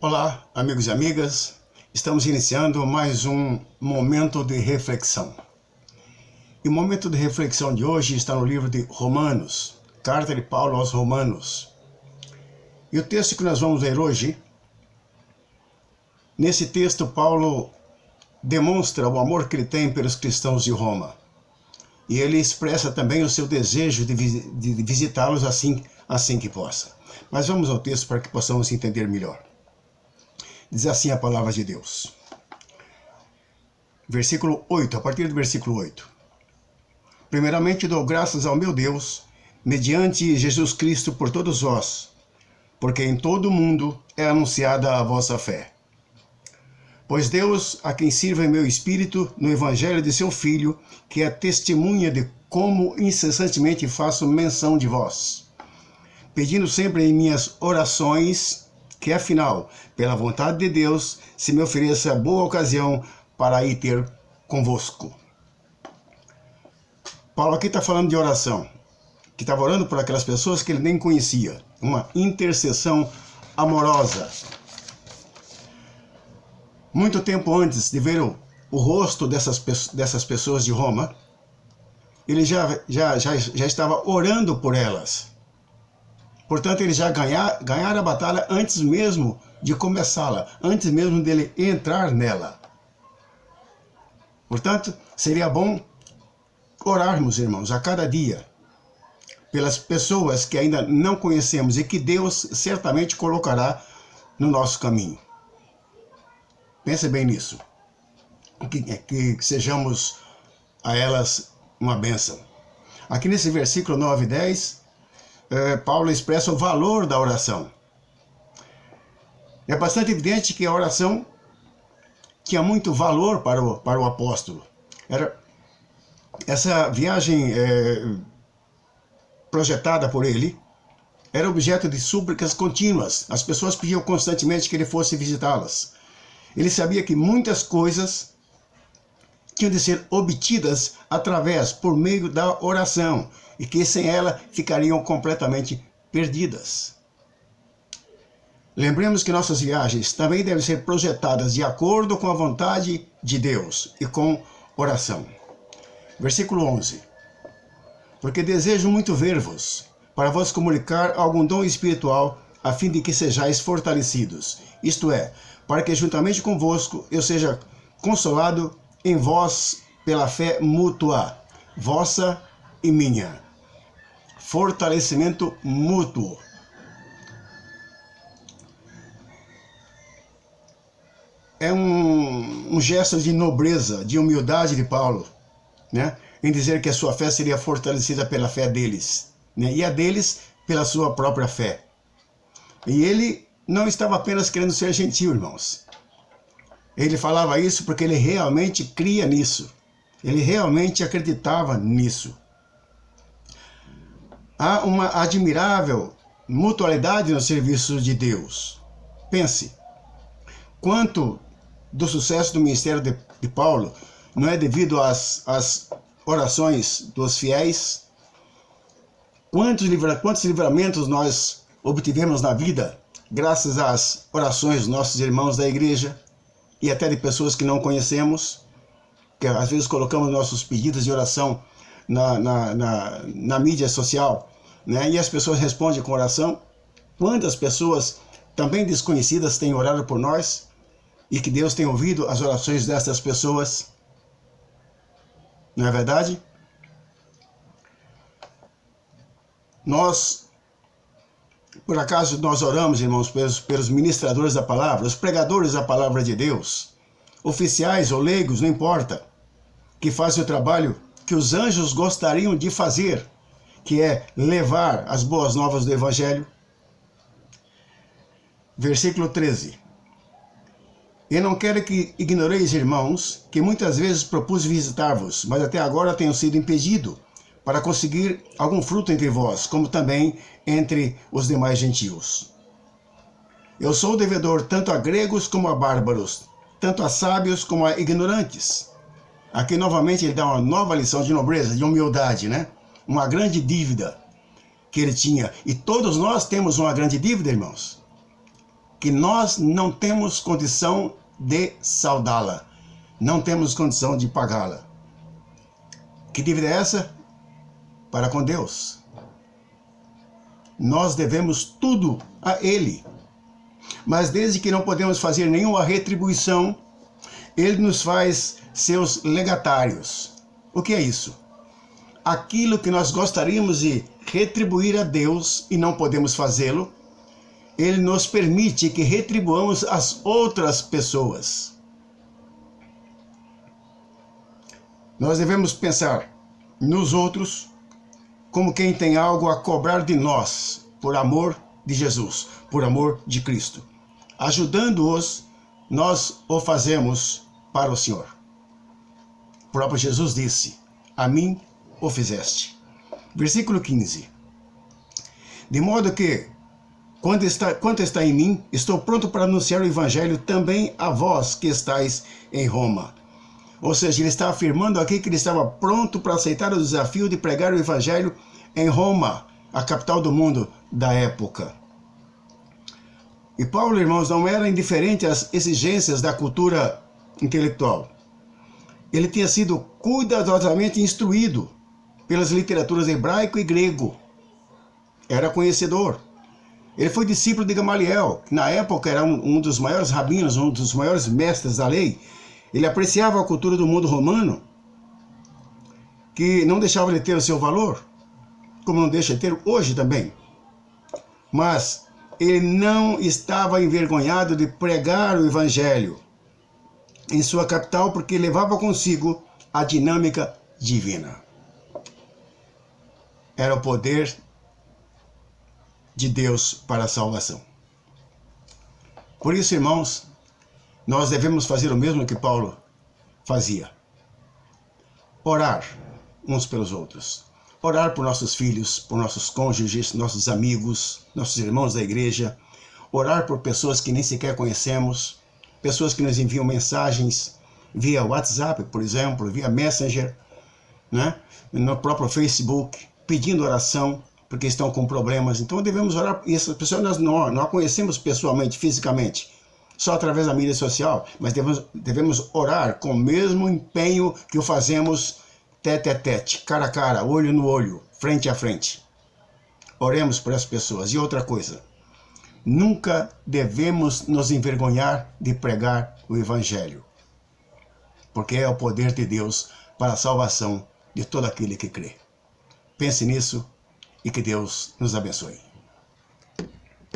Olá, amigos e amigas. Estamos iniciando mais um momento de reflexão. E o momento de reflexão de hoje está no livro de Romanos, Carta de Paulo aos Romanos. E o texto que nós vamos ler hoje, nesse texto Paulo demonstra o amor que ele tem pelos cristãos de Roma. E ele expressa também o seu desejo de visitá-los assim que possa. Mas vamos ao texto para que possamos entender melhor. Diz assim a palavra de Deus. Versículo 8, a partir do versículo 8. Primeiramente dou graças ao meu Deus, mediante Jesus Cristo por todos vós, porque em todo o mundo é anunciada a vossa fé. Pois Deus, a quem sirva em meu espírito, no evangelho de seu Filho, que é testemunha de como incessantemente faço menção de vós, pedindo sempre em minhas orações, que afinal, pela vontade de Deus, se me ofereça boa ocasião para ir ter convosco. Paulo aqui está falando de oração, que estava orando por aquelas pessoas que ele nem conhecia, uma intercessão amorosa. Muito tempo antes de ver o rosto dessas pessoas de Roma, ele já estava orando por elas. Portanto, ele já ganhara a batalha antes mesmo de começá-la, antes mesmo dele entrar nela. Portanto, seria bom orarmos, irmãos, a cada dia, pelas pessoas que ainda não conhecemos e que Deus certamente colocará no nosso caminho. Pense bem nisso, que sejamos a elas uma bênção. Aqui nesse versículo 9 e 10, Paulo expressa o valor da oração. É bastante evidente que a oração tinha muito valor para o apóstolo. Essa viagem projetada por ele era objeto de súplicas contínuas. As pessoas pediam constantemente que ele fosse visitá-las. Ele sabia que muitas coisas tinham de ser obtidas por meio da oração, e que sem ela ficariam completamente perdidas. Lembremos que nossas viagens também devem ser projetadas de acordo com a vontade de Deus e com oração. Versículo 11. Porque desejo muito ver-vos, para vos comunicar algum dom espiritual, a fim de que sejais fortalecidos, isto é, para que juntamente convosco eu seja consolado em vós pela fé mútua, vossa e minha. Fortalecimento mútuo. É um gesto de nobreza, de humildade de Paulo, né? Em dizer que a sua fé seria fortalecida pela fé deles, né? E a deles pela sua própria fé. E ele não estava apenas querendo ser gentil, irmãos. Ele falava isso porque ele realmente cria nisso. Ele realmente acreditava nisso. Há uma admirável mutualidade no serviço de Deus. Pense, quanto do sucesso do ministério de Paulo não é devido às orações dos fiéis? Quantos livramentos nós obtivemos na vida graças às orações dos nossos irmãos da igreja e até de pessoas que não conhecemos, que às vezes colocamos nossos pedidos de oração na mídia social, né? E as pessoas respondem com oração. Quantas pessoas também desconhecidas têm orado por nós e que Deus tem ouvido as orações dessas pessoas? Não é verdade? Por acaso nós oramos, irmãos, pelos ministradores da palavra, os pregadores da palavra de Deus, oficiais ou leigos, não importa, que fazem o trabalho que os anjos gostariam de fazer, que é levar as boas novas do Evangelho? Versículo 13. E não quero que ignoreis, irmãos, que muitas vezes propus visitar-vos, mas até agora tenho sido impedido, para conseguir algum fruto entre vós, como também entre os demais gentios. Eu sou devedor tanto a gregos como a bárbaros, tanto a sábios como a ignorantes. Aqui novamente ele dá uma nova lição de nobreza, de humildade, né? Uma grande dívida que ele tinha. E todos nós temos uma grande dívida, irmãos. que nós não temos condição de saudá-la, não temos condição de pagá-la. Que dívida é essa? Para com Deus. Nós devemos tudo a Ele. Mas desde que não podemos fazer nenhuma retribuição, Ele nos faz seus legatários. O que é isso? Aquilo que nós gostaríamos de retribuir a Deus e não podemos fazê-lo, Ele nos permite que retribuamos as outras pessoas. Nós devemos pensar nos outros como quem tem algo a cobrar de nós, por amor de Jesus, por amor de Cristo. Ajudando-os, nós o fazemos para o Senhor. O próprio Jesus disse: a mim o fizeste. Versículo 15. De modo que, quanto está em mim, estou pronto para anunciar o Evangelho também a vós que estáis em Roma. Ou seja, ele está afirmando aqui que ele estava pronto para aceitar o desafio de pregar o Evangelho em Roma, a capital do mundo da época. E Paulo, irmãos, não era indiferente às exigências da cultura intelectual. Ele tinha sido cuidadosamente instruído pelas literaturas hebraico e grego. Era conhecedor. Ele foi discípulo de Gamaliel, que na época era um dos maiores rabinos, um dos maiores mestres da lei. Ele apreciava a cultura do mundo romano, que não deixava de ter o seu valor, como não deixa de ter hoje também. Mas ele não estava envergonhado de pregar o Evangelho em sua capital, porque levava consigo a dinâmica divina. Era o poder de Deus para a salvação. Por isso, irmãos, nós devemos fazer o mesmo que Paulo fazia. Orar uns pelos outros. Orar por nossos filhos, por nossos cônjuges, nossos amigos, nossos irmãos da igreja. Orar por pessoas que nem sequer conhecemos. Pessoas que nos enviam mensagens via WhatsApp, por exemplo, via Messenger, né? No próprio Facebook, pedindo oração, porque estão com problemas. Então devemos orar. E essas pessoas nós não conhecemos pessoalmente, fisicamente, só através da mídia social, mas devemos orar com o mesmo empenho que o fazemos tete a tete, cara a cara, olho no olho, frente a frente. Oremos por essas pessoas. E outra coisa, nunca devemos nos envergonhar de pregar o Evangelho, porque é o poder de Deus para a salvação de todo aquele que crê. Pense nisso e que Deus nos abençoe.